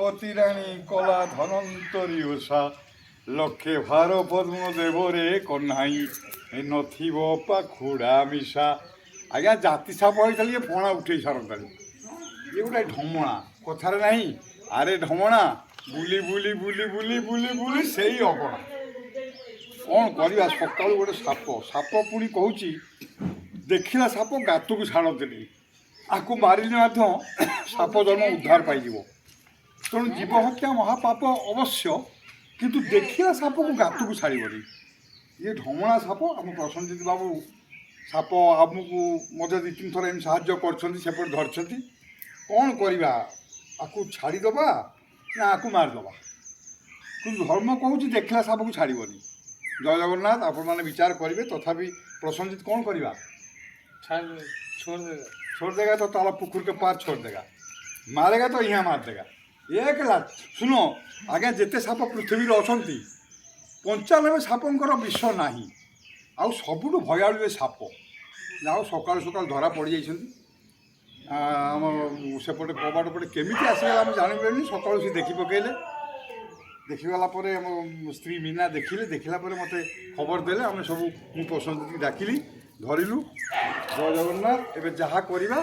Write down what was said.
ইন্দ্রাবতী রানী কলা ধনন্তরী ওষা লক্ষে ভার পদ্ম দেবরে କହ୍ନାଇ ନଥିବ ପାଖୁଡ଼ା ମିଶା। ଆଜ୍ଞା ଜାତି ସାପ ହେଇଥିଲେ ଇଏ ଫଣା ଉଠେଇ ସାରନ୍ତାଣି। ଇଏ ଗୋଟେ ଢମଣା କଥାରେ ନାହିଁ ଆରେ ଢମଣା ବୁଲି ବୁଲି ବୁଲି ବୁଲି ବୁଲି ବୁଲି ସେଇ ଅଗଣା। କ'ଣ କରିବା ସକାଳୁ ଗୋଟେ ସାପ ସାପ ପୁଣି କହୁଛି ଦେଖିଲା ସାପ ଗାତକୁ ଛାଡ଼ନ୍ତିନି, ଆକୁ ମାରିଲେ ମଧ୍ୟ ସାପ ଜନ୍ମ ଉଦ୍ଧାର ପାଇଯିବ। ତେଣୁ ଜୀବ ହତ୍ୟା ମହାପାପ ଅବଶ୍ୟ, କିନ୍ତୁ ଦେଖିଲା ସାପକୁ ଗାତକୁ ଛାଡ଼ିବନି। ଇଏ ଢମଣା ସାପ। ଆମ ପ୍ରସନ୍ନଜିତ ବାବୁ ସାପ ଆମକୁ ମଧ୍ୟ ଦୁଇ ତିନି ଥର ଏମିତି ସାହାଯ୍ୟ କରିଛନ୍ତି, ସେପଟେ ଧରିଛନ୍ତି। କ'ଣ କରିବା, ଆକୁ ଛାଡ଼ିଦେବା ନା ଆକୁ ମାରିଦେବା? କିନ୍ତୁ ଧର୍ମ କହୁଛି ଦେଖିଲା ସାପକୁ ଛାଡ଼ିବନି। ଜୟ ଜଗନ୍ନାଥ। ଆପଣମାନେ ବିଚାର କରିବେ। ତଥାପି प्रसन्नजित कौन करिबा? छोड़ देगा तो ताला पुकुर के पार छोड़ देगा, मारेगा तो यहाँ मार देगा। एक लाख सुनो आज्ञा जिते साप पृथ्वी अच्छा 95 सापंकर विष ना आउ सबुठ भयालु ए साप जाओ सकाल सकाल धरा पड़ जाइए। आम सेपटे कबाट पटे केमी आसीगला आम जानवे सकाल सी देखी पकड़े देखीगला आम स्त्री मीना देखिले देखला मत खबर देले आम सब प्रसन्नजित डाकिली धरिलु। जय जगन्नाथ। एबे जहाँ करिबा